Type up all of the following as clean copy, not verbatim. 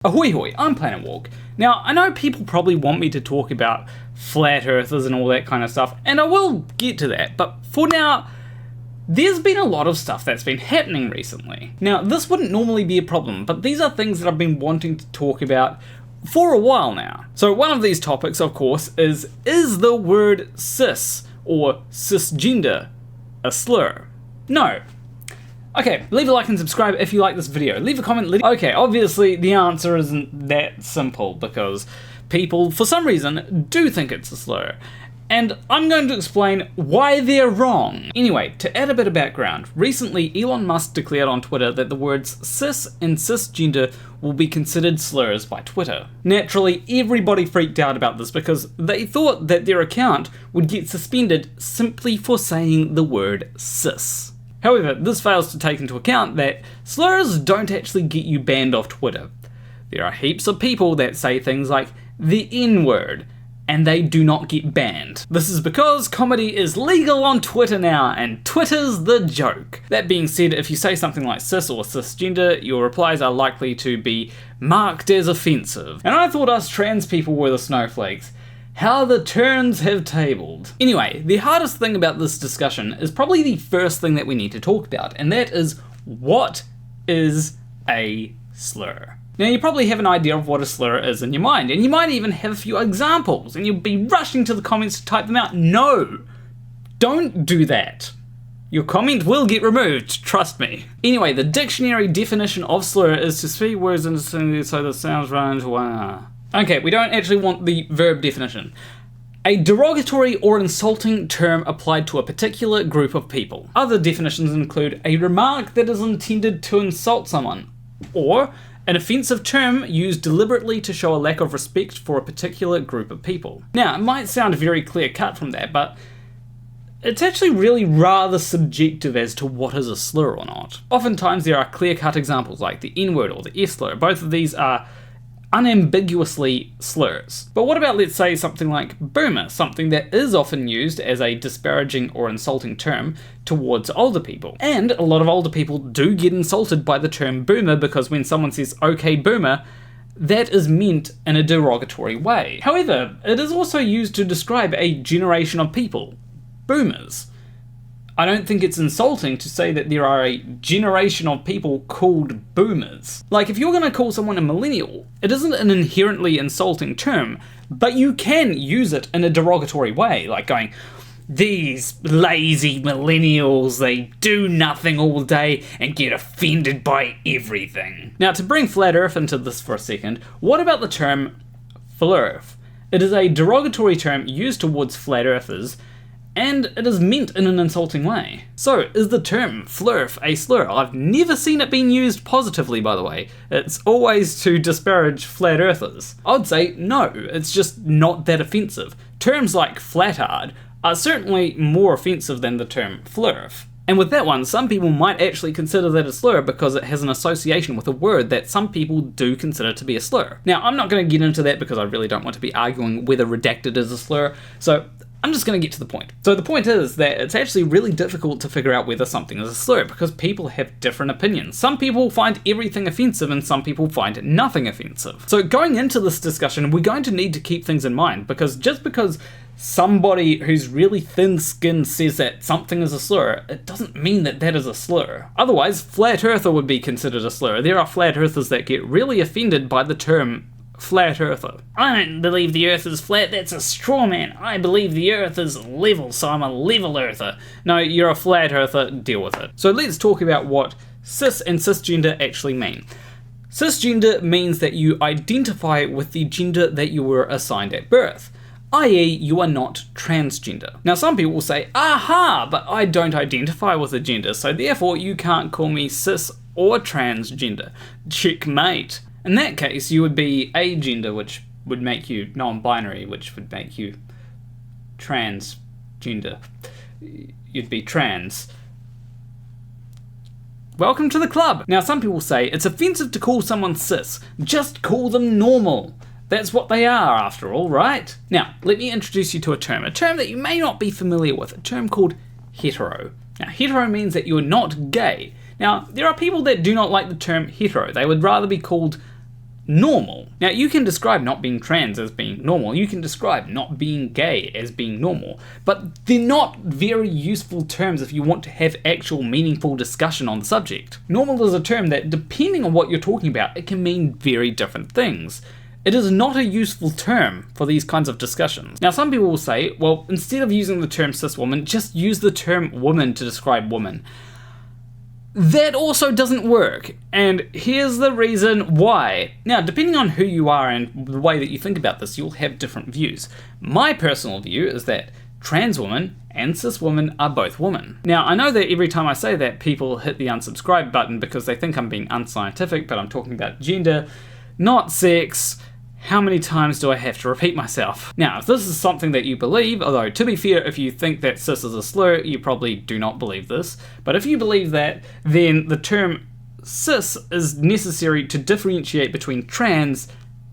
Ahoy hoy, I'm Planet Walk. Now, I know people probably want me to talk about flat earthers and all that kind of stuff, and I will get to that, but for now, there's been a lot of stuff that's been happening recently. Now, this wouldn't normally be a problem, but these are things that I've been wanting to talk about for a while now. So one of these topics, of course, is the word cis, or cisgender, a slur? No. Okay, leave a like and subscribe if you like this video. Leave a comment. Okay, obviously the answer isn't that simple because people, for some reason, do think it's a slur. And I'm going to explain why they're wrong. Anyway, to add a bit of background, recently Elon Musk declared on Twitter that the words cis and cisgender will be considered slurs by Twitter. Naturally, everybody freaked out about this because they thought that their account would get suspended simply for saying the word cis. However, this fails to take into account that slurs don't actually get you banned off Twitter. There are heaps of people that say things like the N-word, and they do not get banned. This is because comedy is legal on Twitter now, and Twitter's the joke. That being said, if you say something like cis or cisgender, your replies are likely to be marked as offensive. And I thought us trans people were the snowflakes. How the turns have tabled. Anyway, the hardest thing about this discussion is probably the first thing that we need to talk about, and that is, what is a slur? Now, you probably have an idea of what a slur is in your mind, and you might even have a few examples, and you'll be rushing to the comments to type them out. No! Don't do that. Your comment will get removed, trust me. Anyway, the dictionary definition of slur is to speak words and so the sounds run into one. Okay, we don't actually want the verb definition. A derogatory or insulting term applied to a particular group of people. Other definitions include a remark that is intended to insult someone, or an offensive term used deliberately to show a lack of respect for a particular group of people. Now, it might sound very clear-cut from that, but it's actually really rather subjective as to what is a slur or not. Oftentimes there are clear-cut examples like the N-word or the S-slur. Both of these are unambiguously slurs. But what about, let's say, something like boomer, something that is often used as a disparaging or insulting term towards older people. And a lot of older people do get insulted by the term boomer because when someone says, okay boomer, that is meant in a derogatory way. However, it is also used to describe a generation of people, boomers. I don't think it's insulting to say that there are a generation of people called boomers. Like, if you're gonna call someone a millennial, it isn't an inherently insulting term, but you can use it in a derogatory way, like going, these lazy millennials, they do nothing all day and get offended by everything. Now, to bring flat earth into this for a second, what about the term flurf? It is a derogatory term used towards flat earthers, and it is meant in an insulting way. So, is the term flurf a slur? I've never seen it being used positively, by the way. It's always to disparage flat earthers. I would say no, it's just not that offensive. Terms like flatard are certainly more offensive than the term flurf. And with that one, some people might actually consider that a slur because it has an association with a word that some people do consider to be a slur. Now, I'm not going to get into that because I really don't want to be arguing whether redacted is a slur, so I'm just going to get to the point. So the point is that it's actually really difficult to figure out whether something is a slur because people have different opinions. Some people find everything offensive and some people find nothing offensive. So going into this discussion, we're going to need to keep things in mind because just because somebody who's really thin-skinned says that something is a slur, it doesn't mean that that is a slur. Otherwise, flat earther would be considered a slur. There are flat earthers that get really offended by the term flat earther. I don't believe the earth is flat, that's a straw man. I believe the earth is level, so I'm a level earther. No, you're a flat earther, deal with it. So let's talk about what cis and cisgender actually mean. Cisgender means that you identify with the gender that you were assigned at birth, i.e. you are not transgender. Now some people will say, aha, but I don't identify with a gender, so therefore you can't call me cis or transgender. Checkmate. In that case, you would be agender, which would make you non-binary, which would make you transgender. You'd be trans. Welcome to the club! Now, some people say it's offensive to call someone cis. Just call them normal. That's what they are, after all, right? Now, let me introduce you to a term that you may not be familiar with, a term called hetero. Now, hetero means that you're not gay. Now, there are people that do not like the term hetero. They would rather be called normal. Now, you can describe not being trans as being normal, you can describe not being gay as being normal, but they're not very useful terms if you want to have actual meaningful discussion on the subject. Normal is a term that, depending on what you're talking about, it can mean very different things. It is not a useful term for these kinds of discussions. Now, some people will say, well, instead of using the term cis woman, just use the term woman to describe woman. That also doesn't work, and here's the reason why. Now, depending on who you are and the way that you think about this, you'll have different views. My personal view is that trans woman and cis woman are both women. Now, I know that every time I say that, people hit the unsubscribe button because they think I'm being unscientific, but I'm talking about gender, not sex. How many times do I have to repeat myself? Now, if this is something that you believe, although to be fair, if you think that cis is a slur, you probably do not believe this, but if you believe that, then the term cis is necessary to differentiate between trans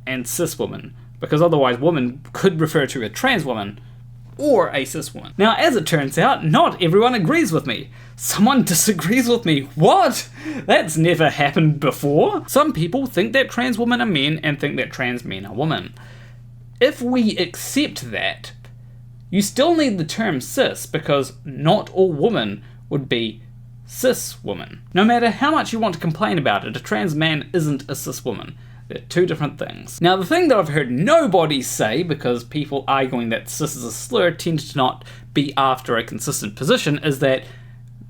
and cis woman, because otherwise woman could refer to a trans woman or a cis woman. Now, as it turns out, not everyone agrees with me. Someone disagrees with me. What? That's never happened before. Some people think that trans women are men and think that trans men are women. If we accept that, you still need the term cis, because not all women would be cis women. No matter how much you want to complain about it, a trans man isn't a cis woman. They're two different things. Now, the thing that I've heard nobody say, because people arguing that cis is a slur tend to not be after a consistent position, is that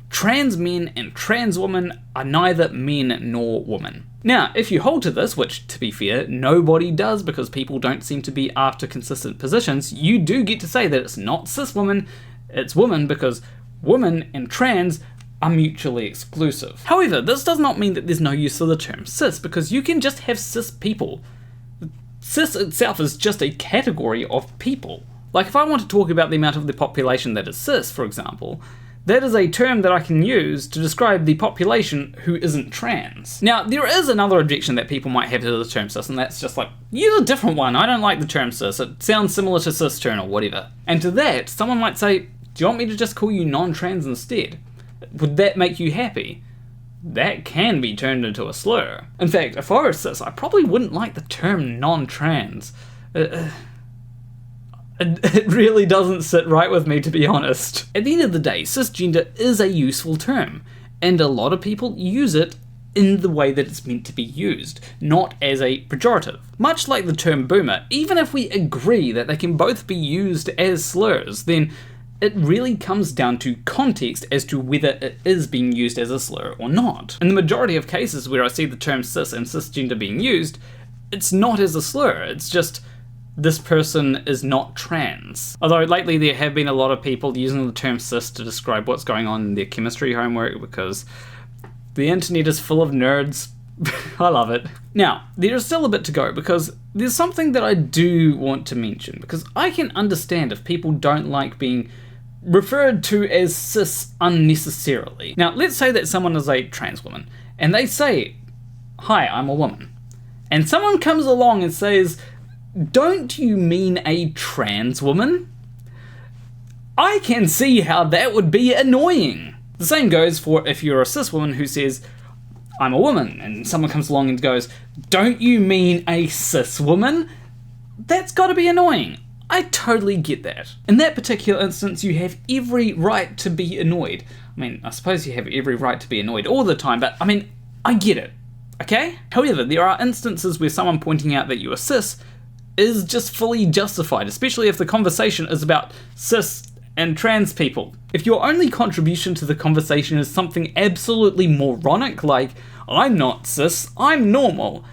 trans men and trans women are neither men nor women. Now, if you hold to this, which, to be fair, nobody does because people don't seem to be after consistent positions, you do get to say that it's not cis woman, it's woman, because woman and trans are mutually exclusive. However, this does not mean that there's no use of the term cis, because you can just have cis people. Cis itself is just a category of people. Like, if I want to talk about the amount of the population that is cis, for example, that is a term that I can use to describe the population who isn't trans. Now, there is another objection that people might have to the term cis, and that's just like, use a different one. I don't like the term cis. It sounds similar to cisturn or whatever. And to that, someone might say, do you want me to just call you non-trans instead? Would that make you happy? That can be turned into a slur. In fact, if I were cis, I probably wouldn't like the term non-trans. It really doesn't sit right with me, to be honest. At the end of the day, cisgender is a useful term, and a lot of people use it in the way that it's meant to be used, not as a pejorative. Much like the term boomer, even if we agree that they can both be used as slurs, then it really comes down to context as to whether it is being used as a slur or not. In the majority of cases where I see the term cis and cisgender being used, it's not as a slur, it's just this person is not trans. Although lately there have been a lot of people using the term cis to describe what's going on in their chemistry homework, because the internet is full of nerds. I love it. Now, there is still a bit to go, because there's something that I do want to mention, because I can understand if people don't like being referred to as cis unnecessarily. Now, let's say that someone is a trans woman, and they say, hi, I'm a woman. And someone comes along and says, don't you mean a trans woman? I can see how that would be annoying. The same goes for if you're a cis woman who says, I'm a woman, and someone comes along and goes, don't you mean a cis woman? That's gotta be annoying. I totally get that. In that particular instance, you have every right to be annoyed. I mean, I suppose you have every right to be annoyed all the time, but I mean, I get it, okay? However, there are instances where someone pointing out that you are cis is just fully justified, especially if the conversation is about cis and trans people. If your only contribution to the conversation is something absolutely moronic like, I'm not cis, I'm normal,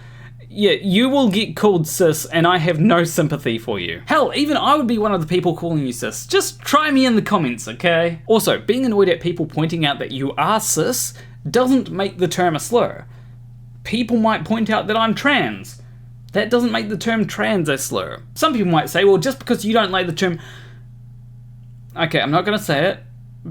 yeah, you will get called cis, and I have no sympathy for you. Hell, even I would be one of the people calling you cis. Just try me in the comments, okay? Also, being annoyed at people pointing out that you are cis doesn't make the term a slur. People might point out that I'm trans. That doesn't make the term trans a slur. Some people might say, well, just because you don't like the term... Okay, I'm not going to say it,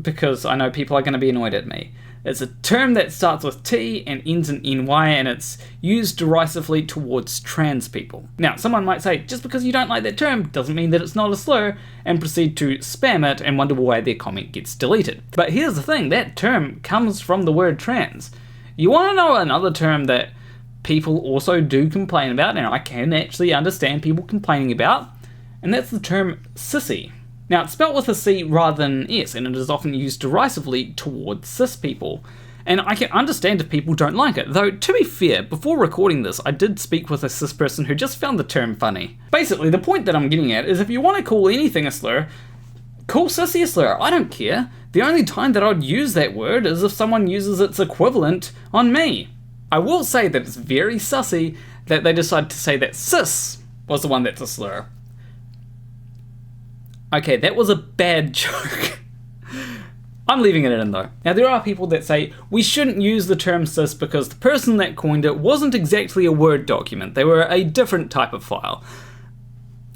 because I know people are going to be annoyed at me. It's a term that starts with T and ends in NY, and it's used derisively towards trans people. Now, someone might say, just because you don't like that term doesn't mean that it's not a slur, and proceed to spam it and wonder why their comment gets deleted. But here's the thing, that term comes from the word trans. You want to know another term that people also do complain about, and I can actually understand people complaining about, and that's the term sissy. Now, it's spelt with a C rather than an S, and it is often used derisively towards cis people. And I can understand if people don't like it, though to be fair, before recording this, I did speak with a cis person who just found the term funny. Basically, the point that I'm getting at is if you want to call anything a slur, call sissy a slur, I don't care. The only time that I'd use that word is if someone uses its equivalent on me. I will say that it's very sussy that they decided to say that cis was the one that's a slur. Okay, that was a bad joke. I'm leaving it in though. Now there are people that say we shouldn't use the term cis because the person that coined it wasn't exactly a Word document, they were a different type of file.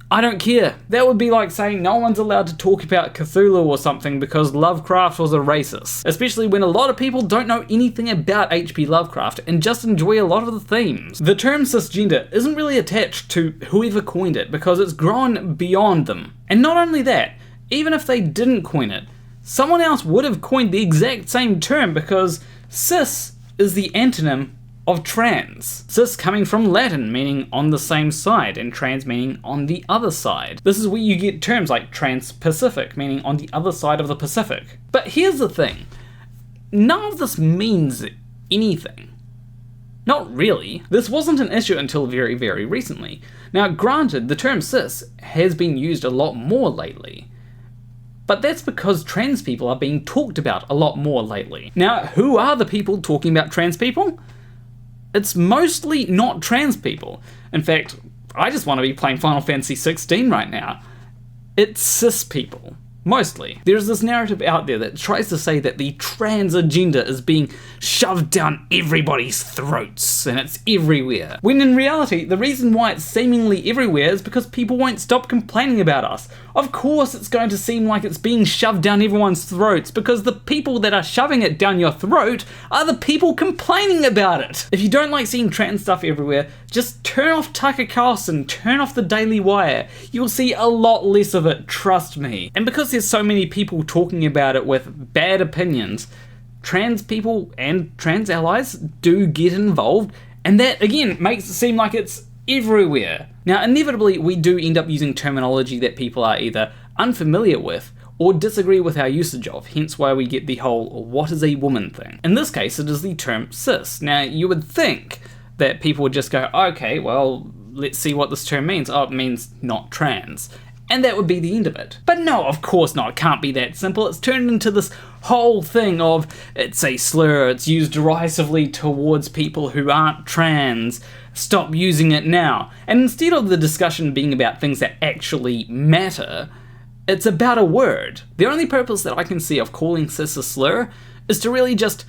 I don't care. That would be like saying no one's allowed to talk about Cthulhu or something because Lovecraft was a racist. Especially when a lot of people don't know anything about H.P. Lovecraft and just enjoy a lot of the themes. The term cisgender isn't really attached to whoever coined it because it's grown beyond them. And not only that, even if they didn't coin it, someone else would have coined the exact same term because cis is the antonym of trans. Cis coming from Latin, meaning on the same side, and trans meaning on the other side. This is where you get terms like trans-Pacific, meaning on the other side of the Pacific. But here's the thing, none of this means anything. Not really. This wasn't an issue until very, very recently. Now granted, the term cis has been used a lot more lately, but that's because trans people are being talked about a lot more lately. Now, who are the people talking about trans people? It's mostly not trans people. In fact, I just want to be playing Final Fantasy 16 right now. It's cis people. Mostly. There's this narrative out there that tries to say that the trans agenda is being shoved down everybody's throats and it's everywhere. When in reality, the reason why it's seemingly everywhere is because people won't stop complaining about us. Of course it's going to seem like it's being shoved down everyone's throats because the people that are shoving it down your throat are the people complaining about it. If you don't like seeing trans stuff everywhere, just turn off Tucker Carlson, turn off the Daily Wire. You'll see a lot less of it, trust me. And because there's so many people talking about it with bad opinions, trans people and trans allies do get involved, and that again makes it seem like it's everywhere. Now inevitably we do end up using terminology that people are either unfamiliar with or disagree with our usage of, hence why we get the whole what is a woman thing. In this case it is the term cis. Now you would think that people would just go, okay, well let's see what this term means. Oh, it means not trans. And that would be the end of it. But no, of course not, it can't be that simple. It's turned into this whole thing of, it's a slur, it's used derisively towards people who aren't trans, stop using it now. And instead of the discussion being about things that actually matter, it's about a word. The only purpose that I can see of calling cis a slur is to really just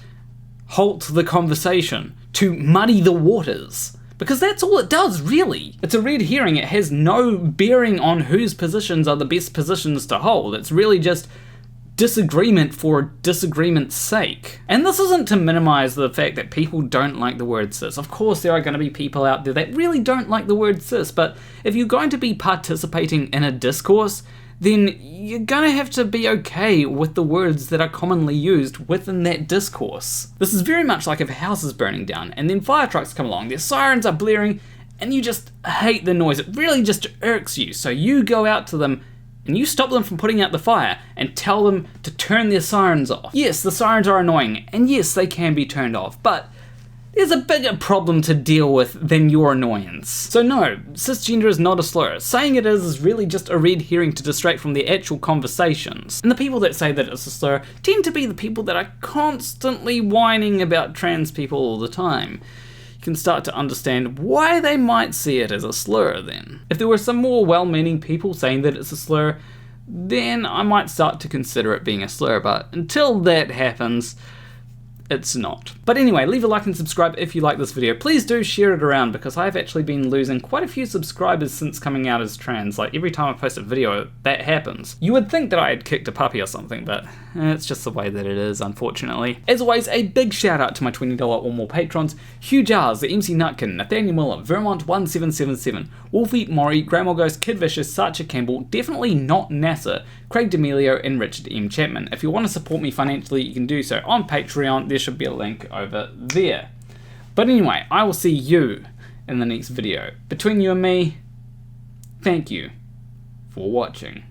halt the conversation, to muddy the waters. Because that's all it does, really. It's a red herring, it has no bearing on whose positions are the best positions to hold. It's really just disagreement for disagreement's sake. And this isn't to minimize the fact that people don't like the word cis. Of course there are going to be people out there that really don't like the word cis, but if you're going to be participating in a discourse, then you're gonna have to be okay with the words that are commonly used within that discourse. This is very much like if a house is burning down and then fire trucks come along, their sirens are blaring, and you just hate the noise. It really just irks you, so you go out to them and you stop them from putting out the fire and tell them to turn their sirens off. Yes, the sirens are annoying, and yes, they can be turned off, but there's a bigger problem to deal with than your annoyance. So no, cisgender is not a slur. Saying it is really just a red herring to distract from the actual conversations. And the people that say that it's a slur tend to be the people that are constantly whining about trans people all the time. You can start to understand why they might see it as a slur then. If there were some more well-meaning people saying that it's a slur, then I might start to consider it being a slur, but until that happens, it's not. But anyway, leave a like and subscribe if you like this video. Please do share it around because I've actually been losing quite a few subscribers since coming out as trans. Like every time I post a video, that happens. You would think that I had kicked a puppy or something, but it's just the way that it is, unfortunately. As always, a big shout out to my $20 or more patrons: Hugh Jarsz, the M.C.Nutkin, Nathaniel Muller, Vermont1777, Wolfie, Morrie, Graymore Ghost, KidVicious, Sacha Campbell, Definitely Not NASA, Craig D'Amelio, and Richard M Chapman. If you want to support me financially, you can do so on Patreon. There should be a link over there. But anyway, I will see you in the next video. Between you and me, thank you for watching.